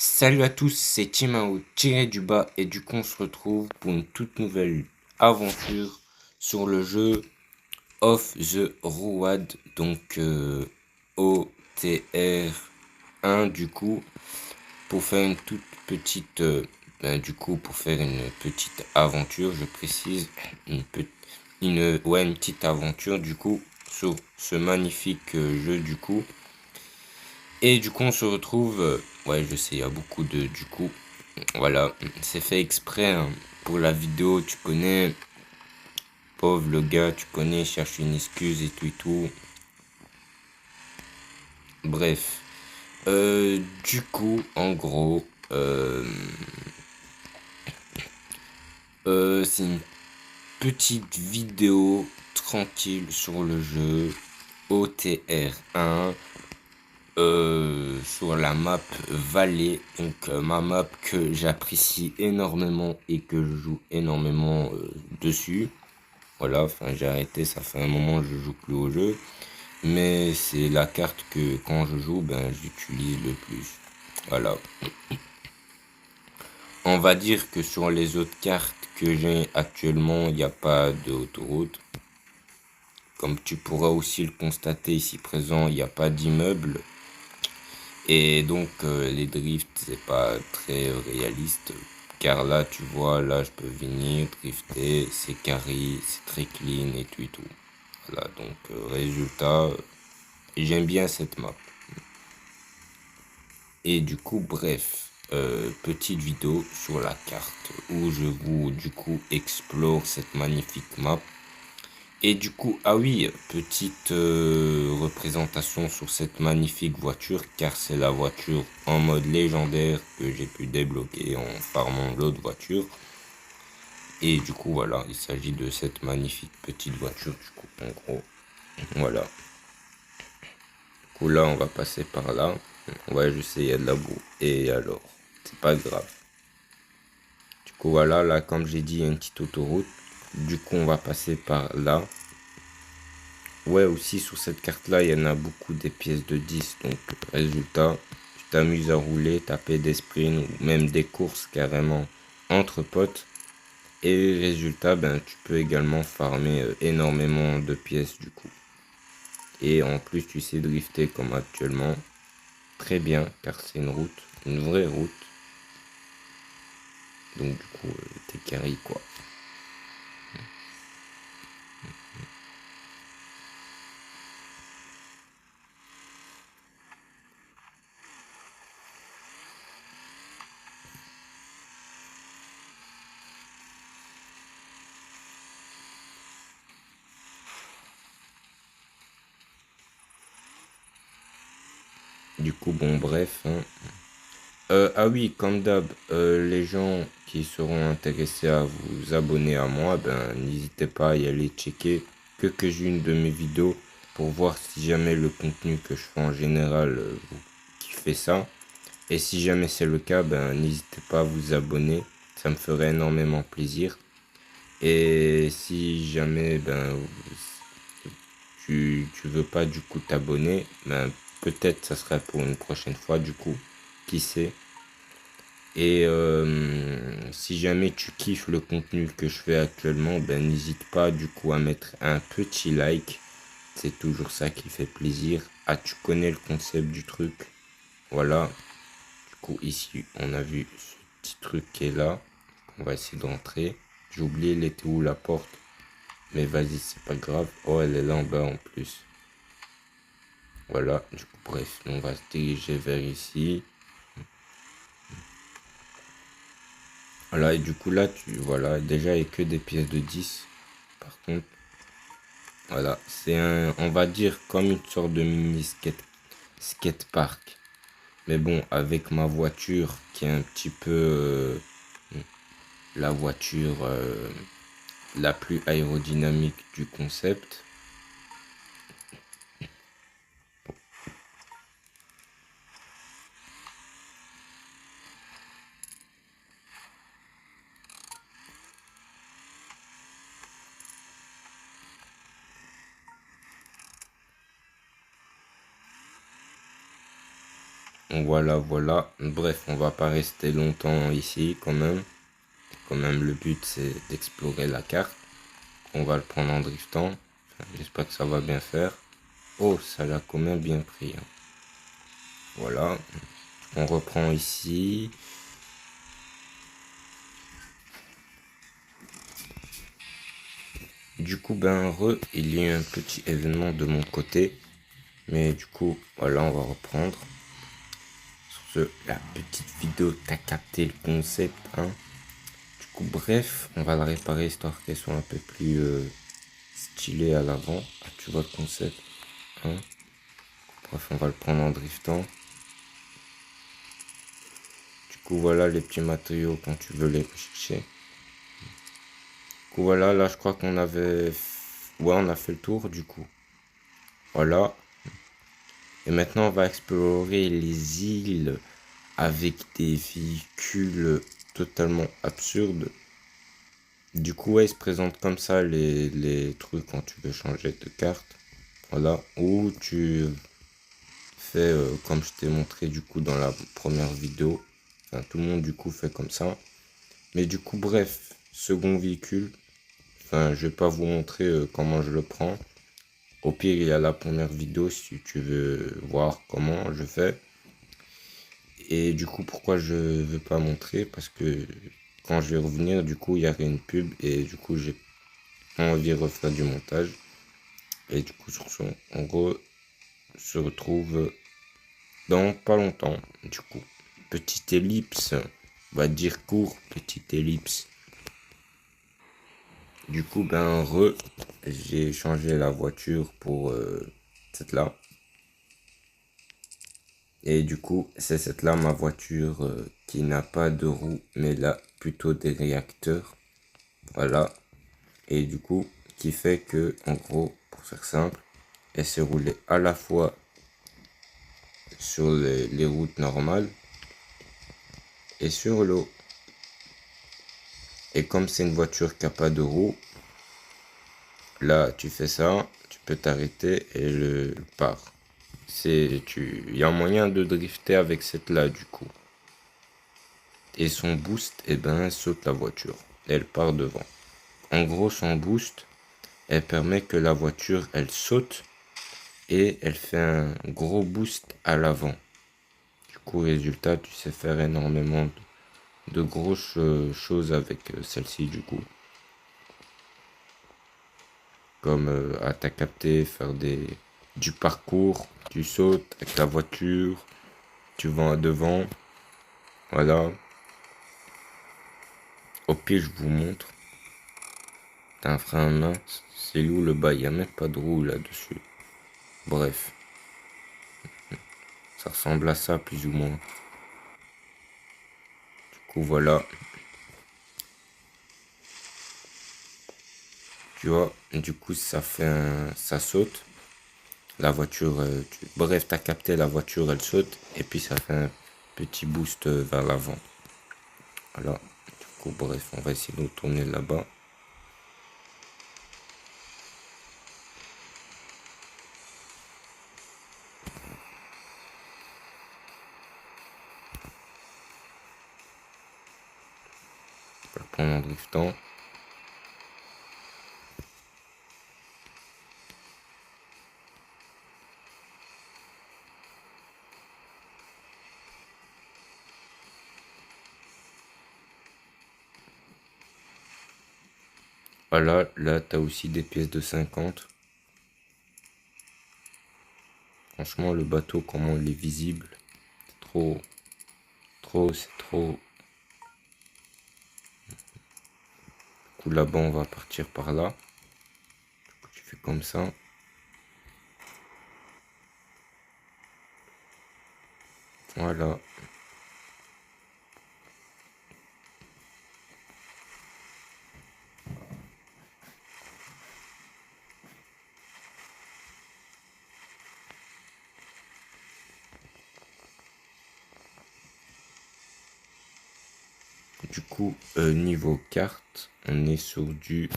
Salut à tous, c'est Timao tiré du bas et du coup on se retrouve pour une toute nouvelle aventure sur le jeu Off the Road, donc OTR1 du coup, pour faire une toute petite, pour faire une petite aventure, je précise, une petite aventure du coup sur ce magnifique jeu du coup. Et du coup, on se retrouve. Ouais, je sais, il y a beaucoup de. Du coup, voilà, c'est fait exprès hein, pour la vidéo. Tu connais, pauvre le gars, tu connais, il cherche une excuse et tout et tout. Bref. Du coup, en gros, c'est une petite vidéo tranquille sur le jeu OTR1. Sur la map Vallée, donc ma map que j'apprécie énormément et que je joue énormément dessus. Voilà, enfin j'ai arrêté, ça fait un moment que je joue plus au jeu, mais c'est la carte que quand je joue, ben j'utilise le plus. Voilà. On va dire que sur les autres cartes que j'ai actuellement, il n'y a pas d'autoroute. Comme tu pourras aussi le constater ici présent, il n'y a pas d'immeuble. Et donc les drifts c'est pas très réaliste car là tu vois là je peux venir drifter, c'est carré, c'est très clean et tout et tout. Voilà donc résultat j'aime bien cette map. Et du coup bref petite vidéo sur la carte où je vous du coup explore cette magnifique map. Et du coup, ah oui, petite représentation sur cette magnifique voiture, car c'est la voiture en mode légendaire que j'ai pu débloquer en farmant l'autre voiture. Et du coup, voilà, il s'agit de cette magnifique petite voiture, du coup, en gros. Voilà. Du coup, là, on va passer par là. Ouais, je sais, il y a de la boue. Et alors, c'est pas grave. Du coup, voilà, là, comme j'ai dit, il y a une petite autoroute. Du coup, on va passer par là. Ouais, aussi sur cette carte-là, il y en a beaucoup des pièces de 10. Donc, résultat, tu t'amuses à rouler, taper des sprints ou même des courses carrément entre potes. Et résultat, ben, tu peux également farmer énormément de pièces du coup. Et en plus, tu sais drifter comme actuellement. Très bien, car c'est une route, une vraie route. Donc, du coup, t'es carré quoi. Du coup, bon, bref. Hein. Ah oui, comme d'hab, les gens qui seront intéressés à vous abonner à moi, ben n'hésitez pas à y aller checker quelques-unes de mes vidéos pour voir si jamais le contenu que je fais en général vous kiffez ça. Et si jamais c'est le cas, ben n'hésitez pas à vous abonner, ça me ferait énormément plaisir. Et si jamais ben tu veux pas du coup t'abonner, ben peut-être ça sera pour une prochaine fois du coup, qui sait. Et si jamais tu kiffes le contenu que je fais actuellement, ben n'hésite pas du coup à mettre un petit like. C'est toujours ça qui fait plaisir. Ah, tu connais le concept du truc. Voilà. Du coup, ici, on a vu ce petit truc qui est là. On va essayer d'entrer. J'ai oublié, elle était où la porte? Mais vas-y, c'est pas grave. Oh, elle est là en bas en plus. Voilà. Du coup, bref, on va se diriger vers ici. Voilà, et du coup là, voilà, déjà, il n'y a que des pièces de 10. Par contre, voilà, c'est un, on va dire, comme une sorte de mini skatepark. Mais bon, avec ma voiture qui est un petit peu la voiture la plus aérodynamique du concept. Voilà, voilà. Bref, on va pas rester longtemps ici quand même. Quand même, le but c'est d'explorer la carte. On va le prendre en driftant. Enfin, j'espère que ça va bien faire. Oh, ça l'a quand même bien pris, hein. Voilà. On reprend ici. Du coup, il y a eu un petit événement de mon côté. Mais du coup, voilà, on va reprendre. Sur la petite vidéo, t'as capté le concept, hein. Du coup, bref, on va la réparer histoire qu'elle soit un peu plus stylée à l'avant. Ah, tu vois le concept, hein. Bref, on va le prendre en driftant. Du coup, voilà les petits matériaux quand tu veux les chercher. Du coup, voilà, là, je crois qu'on avait... Ouais, on a fait le tour, du coup. Voilà. Et maintenant, on va explorer les îles avec des véhicules totalement absurdes. Du coup, ouais, il se présente comme ça les trucs quand tu veux changer de carte. Voilà. Ou tu fais comme je t'ai montré du coup dans la première vidéo. Enfin, tout le monde du coup fait comme ça. Mais du coup, bref, second véhicule. Enfin, je vais pas vous montrer comment je le prends. Au pire, il y a la première vidéo si tu veux voir comment je fais. Et du coup, pourquoi je veux pas montrer? Parce que quand je vais revenir, du coup, il y aurait une pub et du coup, j'ai pas envie de refaire du montage. Et du coup, sur ce, se retrouve dans pas longtemps. Du coup, petite ellipse, on va dire court, petite ellipse. Du coup, j'ai changé la voiture pour cette là. Et du coup, c'est cette là ma voiture qui n'a pas de roues, mais là plutôt des réacteurs. Voilà. Et du coup, qui fait que, en gros, pour faire simple, elle s'est roulée à la fois sur les routes normales et sur l'eau. Et comme c'est une voiture qui n'a pas de roues, là, tu fais ça, tu peux t'arrêter et le part. Il y a moyen de drifter avec cette là, du coup. Et son boost, elle saute la voiture. Elle part devant. En gros, son boost, elle permet que la voiture, elle saute et elle fait un gros boost à l'avant. Du coup, résultat, tu sais faire énormément de grosses choses avec celle-ci, du coup. Comme à ta capté, faire du parcours, tu sautes avec la voiture, tu vas devant, voilà. Au pire, je vous montre. T'as un frein à main, c'est où le bas, il n'y a même pas de roue là-dessus. Bref, ça ressemble à ça plus ou moins. Du coup, voilà. Tu vois, du coup, ça saute. La voiture, bref, t'as capté, la voiture, elle saute. Et puis, ça fait un petit boost vers l'avant. Voilà. Du coup, bref, on va essayer de tourner là-bas. On va le prendre en driftant. Voilà, là, t'as aussi des pièces de 50. Franchement, le bateau, comment il est visible. C'est trop, c'est trop. Du coup, là-bas, on va partir par là. Du coup, tu fais comme ça. Voilà. Du coup, niveau carte, on est sur du...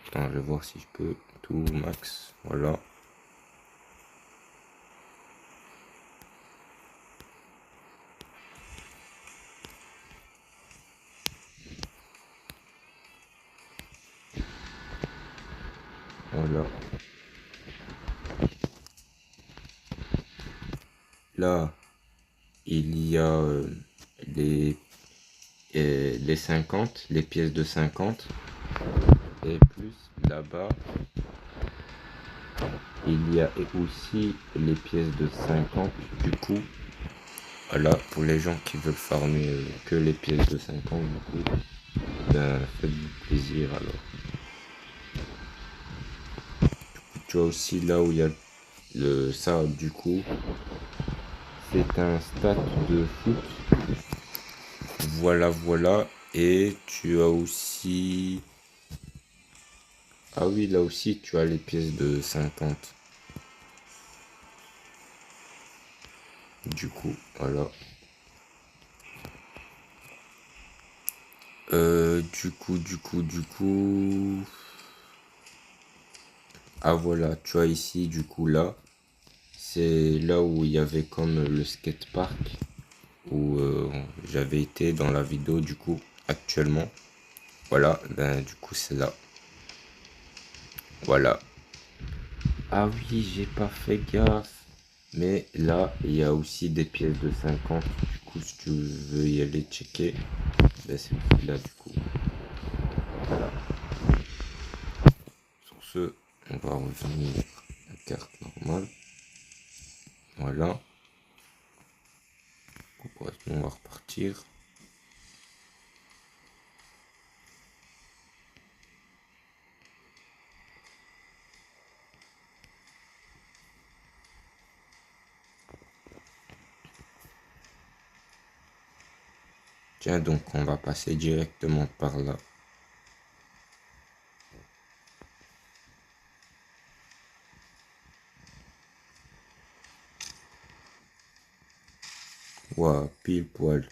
Attends, je vais voir si je peux. Tout max. Voilà. Voilà. Là, il y a les 50, les pièces de 50. Et plus là-bas, il y a aussi les pièces de 50. Du coup, voilà, pour les gens qui veulent farmer que les pièces de 50, du coup, ben, faites-vous plaisir alors. Tu vois aussi là où il y a ça, du coup, c'est un stade de foot. Voilà, voilà. Et tu as aussi... Ah oui, là aussi, tu as les pièces de 50. Du coup, voilà. Du coup... Ah voilà, tu vois ici, du coup, là, c'est là où il y avait comme le skatepark, où j'avais été dans la vidéo, du coup, actuellement. Voilà, ben du coup, c'est là. Voilà. Ah oui, j'ai pas fait gaffe. Mais là, il y a aussi des pièces de 50. Du coup, si tu veux y aller checker, ben c'est là, du coup. Voilà. Sur ce, on va revenir à la carte normale. Voilà. Bref, on va repartir. Tiens, donc on va passer directement par là. Ouah, pile poil. Du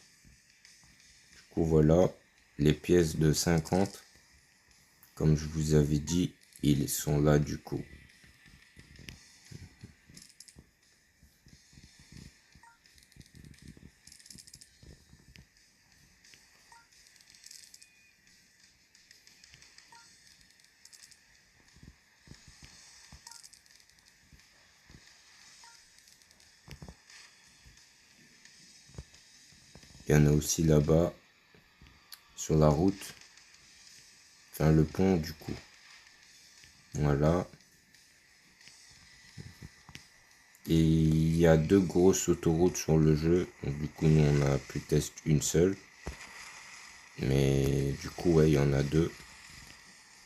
coup, voilà, les pièces de 50. Comme je vous avais dit, ils sont là du coup. Il y en a aussi là-bas, sur la route. Enfin, le pont du coup. Voilà. Et il y a deux grosses autoroutes sur le jeu. Donc, du coup, nous, on a pu tester une seule. Mais du coup, ouais, il y en a deux.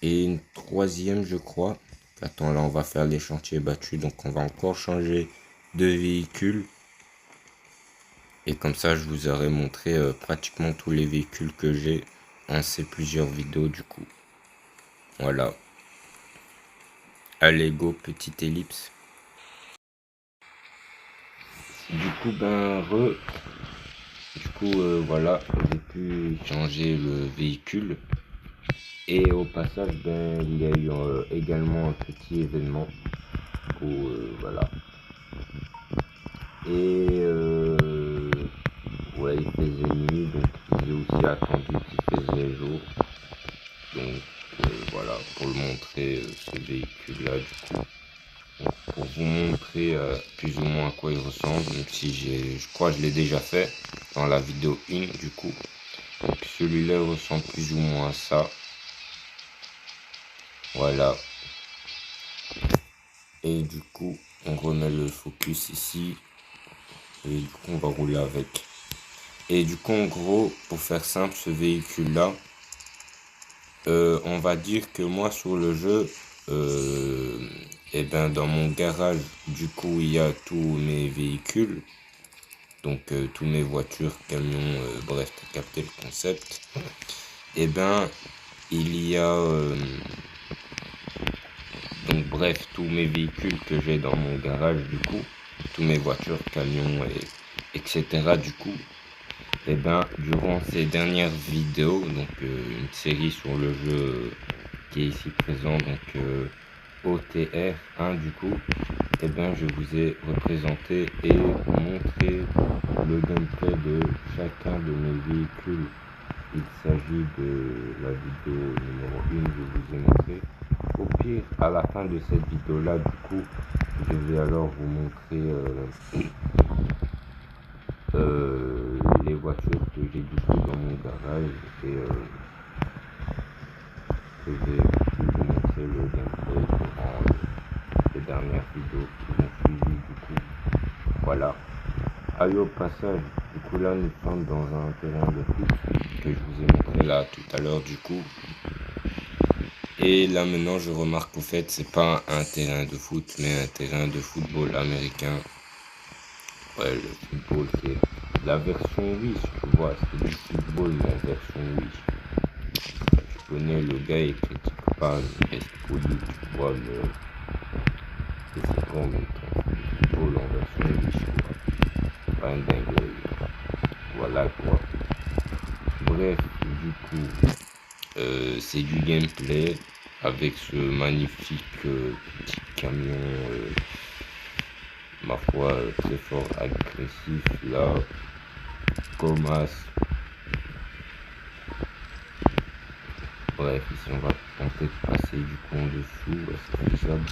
Et une troisième, je crois. Attends, là, on va faire les chantiers battus. Donc, on va encore changer de véhicule. Et comme ça, je vous aurai montré pratiquement tous les véhicules que j'ai en ces plusieurs vidéos, du coup. Voilà. Allez, go, petite ellipse. Du coup, du coup, voilà, j'ai pu changer le véhicule. Et au passage, ben, il y a eu également un petit événement. Du coup, voilà. Et ouais, il faisait nuit, donc j'ai aussi attendu qu'il faisait jour. Donc voilà, pour le montrer, ce véhicule-là, du coup. Donc, pour vous montrer plus ou moins à quoi il ressemble, même si je crois que je l'ai déjà fait dans la vidéo 1 du coup. Donc celui-là ressemble plus ou moins à ça. Voilà. Et du coup, on remet le focus ici. Et du coup, on va rouler avec. Et du coup, en gros, pour faire simple, ce véhicule-là, on va dire que moi, sur le jeu, et ben, dans mon garage, du coup, il y a tous mes véhicules. Donc, tous mes voitures, camions, bref, t'as capté le concept. Et ben, il y a... donc, bref, tous mes véhicules que j'ai dans mon garage, du coup, tous mes voitures, camions, etc. Du coup, et ben, durant ces dernières vidéos, donc une série sur le jeu qui est ici présent, donc OTR 1 du coup, et ben, je vous ai représenté et montré le gameplay de chacun de mes véhicules. Il s'agit de la vidéo numéro 1, je vous ai montré. au pire, à la fin de cette vidéo là, du coup, je vais alors vous montrer les voitures que j'ai du coup dans mon garage et je vais aussi vous montrer le gameplay durant les dernières vidéos qui m'ont suivi du coup. Voilà. Ah au passage, du coup là nous sommes dans un terrain de foot que je vous ai montré là tout à l'heure du coup. Et là maintenant je remarque qu'au fait c'est pas un terrain de foot mais un terrain de football américain. Ouais, le football c'est la version Wish, tu vois, c'est du football en version Wish. Tu connais le gars il critique pas, il reste poli, tu vois le. Et c'est quoi en même temps, c'est du football en version Wish quoi. Pas un dingue. Voilà quoi. Bref, du coup, c'est du gameplay avec ce magnifique petit camion, ma foi, très fort agressif là, Comas. Bref, ici on va tenter de passer du coup en dessous, c'est faisable.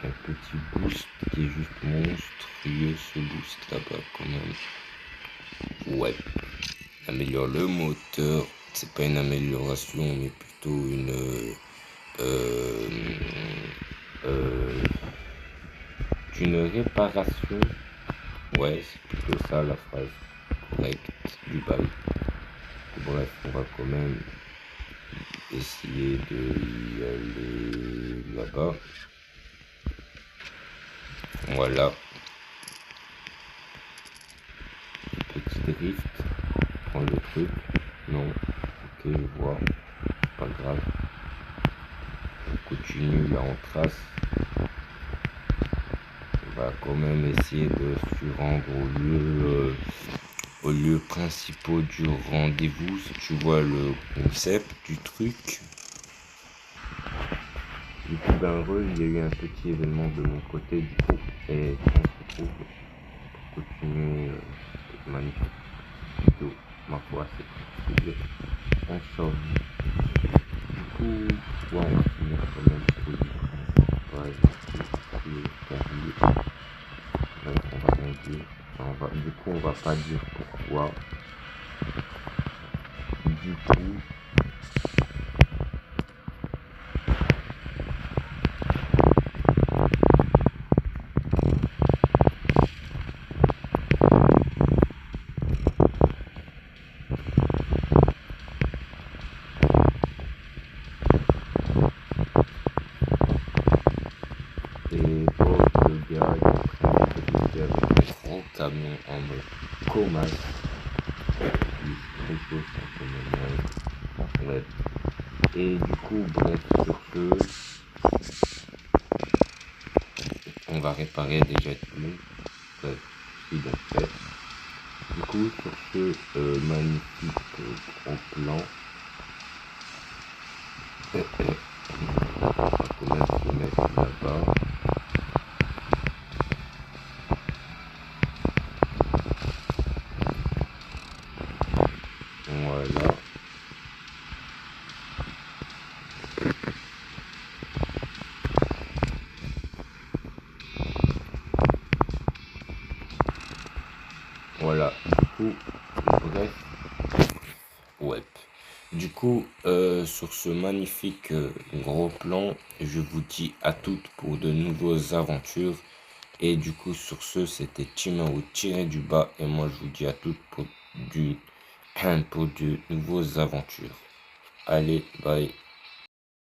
Un petit boost qui est juste monstrueux, ce boost là-bas quand même. Ouais, améliore le moteur. C'est pas une amélioration, mais plutôt euh, une réparation. Ouais, c'est plutôt ça la phrase correcte du bail. Bref, on va quand même essayer de y aller là-bas. Voilà. Petit drift. Prends le truc. Non. Ok, je vois. Pas grave. On continue là en trace. On va quand même essayer de se rendre aux lieux principaux du rendez-vous. Si tu vois le concept du truc. Du coup, ben heureux, il y a eu un petit événement de mon côté du coup. Et on se retrouve pour continuer cette magnifique vidéo. Ma foi, c'est bien. On sort. Du coup, ouais, on va finir quand même sur le principal. Bref, on va rien dire. Du coup, on va pas dire pourquoi. Du coup, et pour le gars, il est en train de drifter avec un gros camion en mode Comas. Il repose simplement. Bref. Et du coup, bref, sur ce, on va réparer déjà tout. Bref, c'est donc fait. Du coup, sur ce magnifique gros plan, on va quand même se mettre là-bas. Voilà. Voilà. Du coup, bref. Ouais. Du coup, sur ce magnifique gros plan, je vous dis à toutes pour de nouvelles aventures. Et du coup, sur ce, c'était Timao tiré du bas. Et moi, je vous dis à toutes pour de nouvelles aventures. Allez, bye.